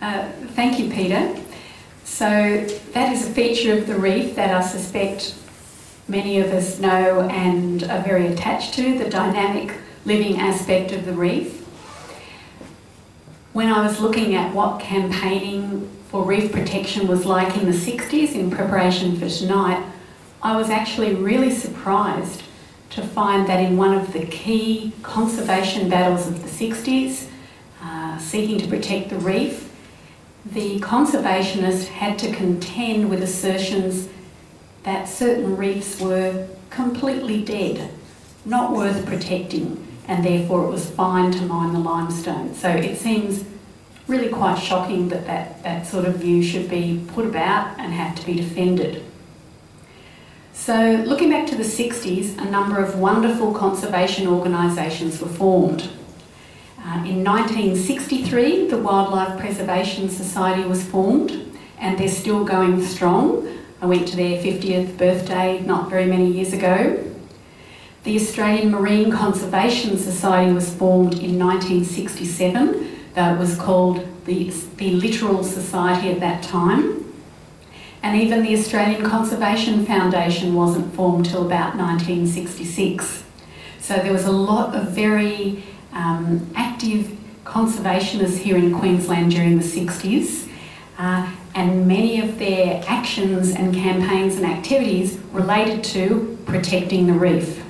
Thank you, Peter. So that is a feature of the reef that I suspect many of us know and are very attached to, the dynamic living aspect of the reef. When I was looking at what campaigning for reef protection was like in the 60s in preparation for tonight, I was actually really surprised to find that in one of the key conservation battles of the 60s, seeking to protect the reef, the conservationists had to contend with assertions that certain reefs were completely dead, not worth protecting, and therefore it was fine to mine the limestone. So it seems really quite shocking that that sort of view should be put about and have to be defended. So looking back to the 60s, a number of wonderful conservation organisations were formed. In 1963, the Wildlife Preservation Society was formed, and they're still going strong. I went to their 50th birthday not very many years ago. The Australian Marine Conservation Society was formed in 1967, though it was called the Littoral Society at that time. And even the Australian Conservation Foundation wasn't formed till about 1966. So there was a lot of very active conservationists here in Queensland during the 60s, and many of their actions and campaigns and activities related to protecting the reef.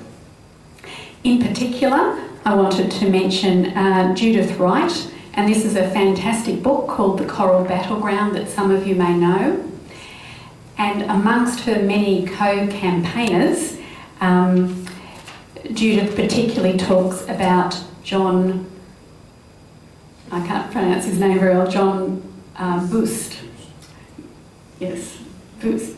In particular, I wanted to mention Judith Wright, and this is a fantastic book called The Coral Battleground that some of you may know. And amongst her many co-campaigners, Judith particularly talks about John, I can't pronounce his name very well, John Buist. Yes, Buist.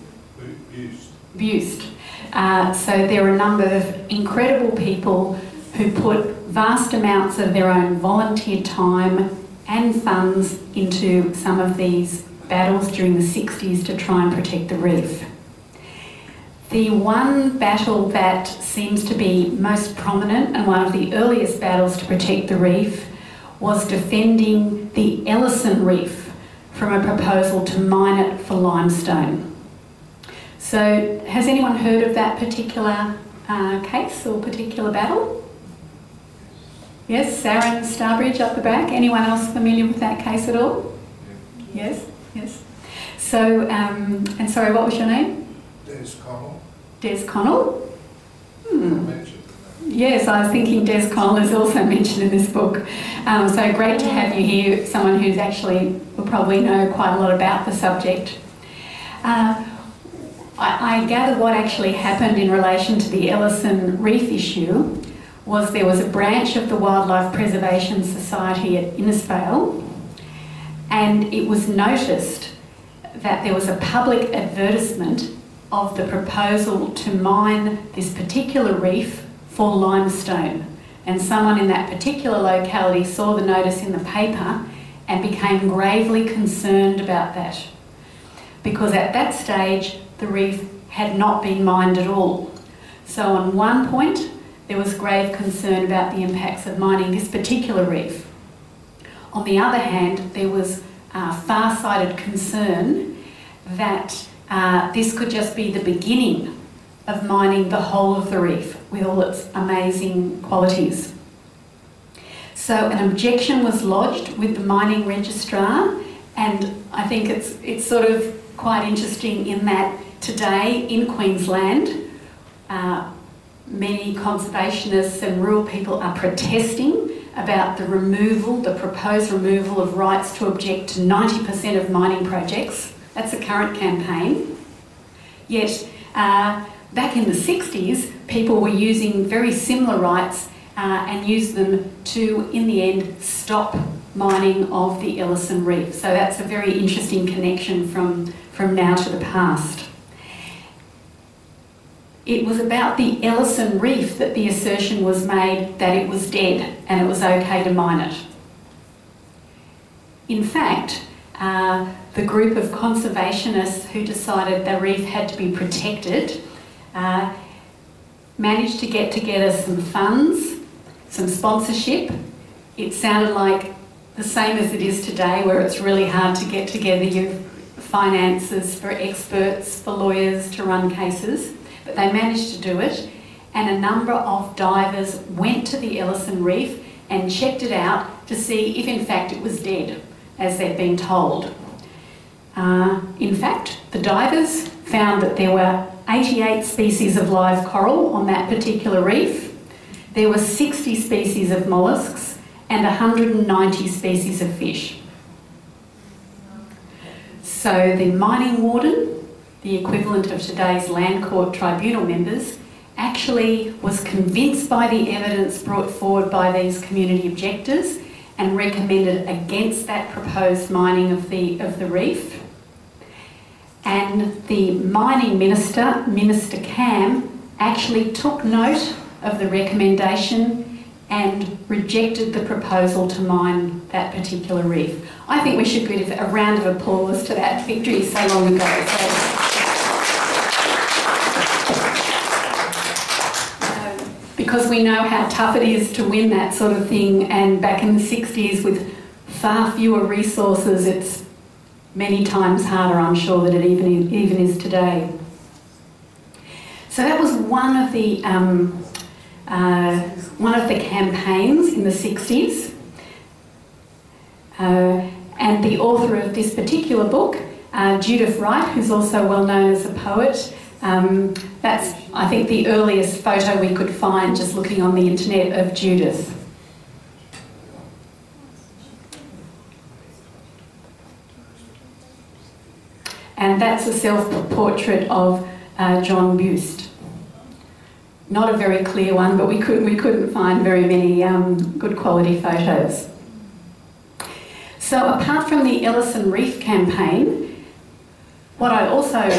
So there are a number of incredible people who put vast amounts of their own volunteer time and funds into some of these battles during the 60s to try and protect the reef. The one battle that seems to be most prominent and one of the earliest battles to protect the reef was defending the Ellison reef from a proposal to mine it for limestone. So has anyone heard of that particular case or particular battle? Yes, Saren Starbridge up the back. Anyone else familiar with that case at all? Yes, yes. So, and sorry, what was your name? Des Connell. Des Connell? Yes, I was thinking Des Connell is also mentioned in this book. So great to have you here, someone who's actually will probably know quite a lot about the subject. I gather what actually happened in relation to the Ellison reef issue was there was a branch of the Wildlife Preservation Society at Innisfail, and it was noticed that there was a public advertisement of the proposal to mine this particular reef for limestone. And someone in that particular locality saw the notice in the paper and became gravely concerned about that. Because at that stage, the reef had not been mined at all. So on one point, there was grave concern about the impacts of mining this particular reef. On the other hand, there was far-sighted concern that this could just be the beginning of mining the whole of the reef with all its amazing qualities. So an objection was lodged with the mining registrar, and I think it's sort of quite interesting in that today in Queensland, many conservationists and rural people are protesting about the removal, the proposed removal of rights to object to 90% of mining projects. That's a current campaign. Yet, back in the 60s, people were using very similar rights and used them to, in the end, stop mining of the Ellison reef. So that's a very interesting connection from now to the past. It was about the Ellison reef that the assertion was made that it was dead and it was okay to mine it. In fact, the group of conservationists who decided the reef had to be protected managed to get together some funds, some sponsorship. It sounded like the same as it is today, where it's really hard to get together your finances for experts, for lawyers to run cases, but they managed to do it, and a number of divers went to the Ellison Reef and checked it out to see if in fact it was dead, as they'd been told. In fact, the divers found that there were 88 species of live coral on that particular reef. There were 60 species of molluscs and 190 species of fish. So the mining warden, the equivalent of today's Land Court Tribunal members, actually was convinced by the evidence brought forward by these community objectors and recommended against that proposed mining of the reef. And the mining minister, Minister Cam, actually took note of the recommendation and rejected the proposal to mine that particular reef. I think we should give a round of applause to that victory so long ago. Because we know how tough it is to win that sort of thing, and back in the 60s with far fewer resources, it's many times harder, I'm sure, than it even is today. So that was one of the campaigns in the 60s. And the author of this particular book, Judith Wright, who's also well known as a poet, that's, I think, the earliest photo we could find just looking on the internet of Judith. And that's a self-portrait of John Buste. Not a very clear one, but we couldn't find very many good quality photos. So apart from the Ellison Reef campaign, what I also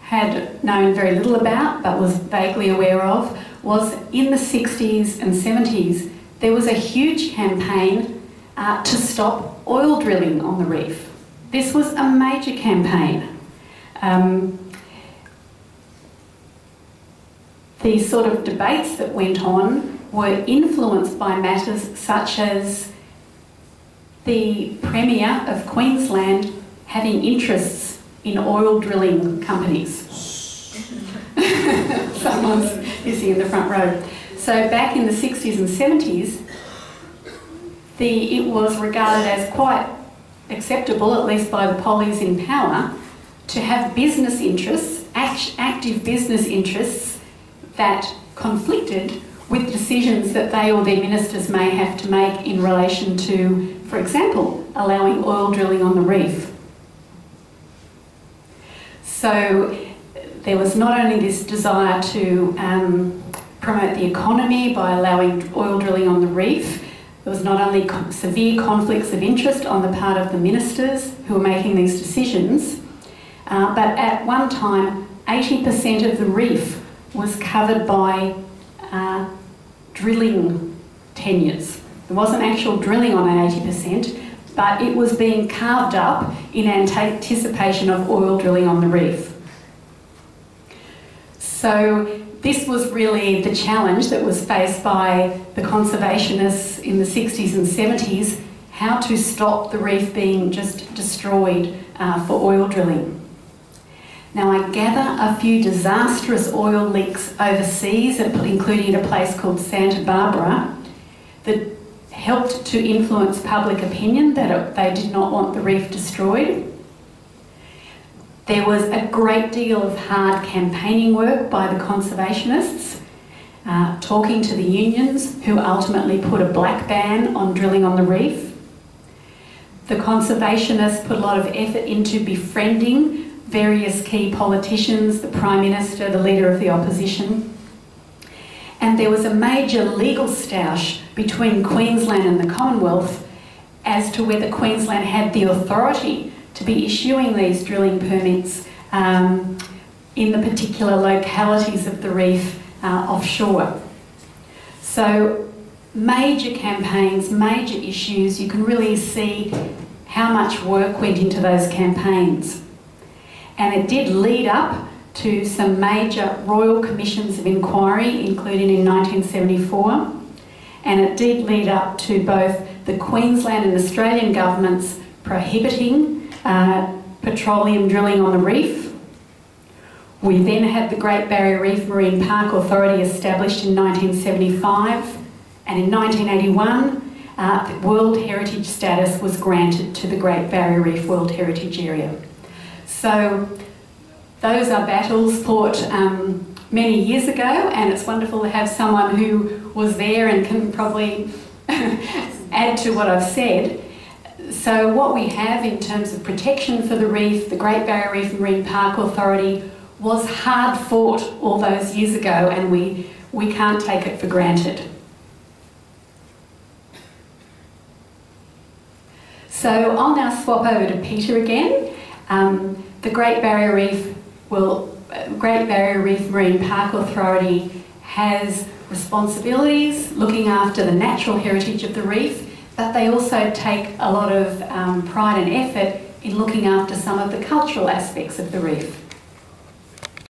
had known very little about but was vaguely aware of was in the 60s and 70s there was a huge campaign to stop oil drilling on the reef. This was a major campaign. The sort of debates that went on were influenced by matters such as the Premier of Queensland having interests in oil drilling companies. Someone's busy in the front row. So back in the 60s and 70s, it was regarded as quite acceptable, at least by the pollies in power, to have business interests, active business interests that conflicted with decisions that they or their ministers may have to make in relation to, for example, allowing oil drilling on the reef. So there was not only this desire to promote the economy by allowing oil drilling on the reef, there was not only severe conflicts of interest on the part of the ministers who were making these decisions, but at one time 80% of the reef was covered by drilling tenures. There wasn't actual drilling on that 80%, but it was being carved up in anticipation of oil drilling on the reef. So this was really the challenge that was faced by the conservationists in the 60s and 70s, how to stop the reef being just destroyed for oil drilling. Now, I gather a few disastrous oil leaks overseas, including at a place called Santa Barbara, that helped to influence public opinion that they did not want the reef destroyed. There was a great deal of hard campaigning work by the conservationists, talking to the unions, who ultimately put a black ban on drilling on the reef. The conservationists put a lot of effort into befriending various key politicians, the Prime Minister, the Leader of the Opposition. And there was a major legal stoush between Queensland and the Commonwealth as to whether Queensland had the authority to be issuing these drilling permits in the particular localities of the reef offshore. So major campaigns, major issues, you can really see how much work went into those campaigns. And it did lead up to some major royal commissions of inquiry, including in 1974, and it did lead up to both the the Queensland and Australian governments prohibiting petroleum drilling on the reef. We then had the Great Barrier Reef Marine Park Authority established in 1975, and in 1981 World Heritage status was granted to the Great Barrier Reef World Heritage Area. So those are battles fought many years ago, and it's wonderful to have someone who was there and can probably add to what I've said. So what we have in terms of protection for the reef, the Great Barrier Reef Marine Park Authority was hard fought all those years ago, and we can't take it for granted. So I'll now swap over to Peter again. The Great Barrier Reef Marine Park Authority has responsibilities looking after the natural heritage of the reef, but they also take a lot of pride and effort in looking after some of the cultural aspects of the reef.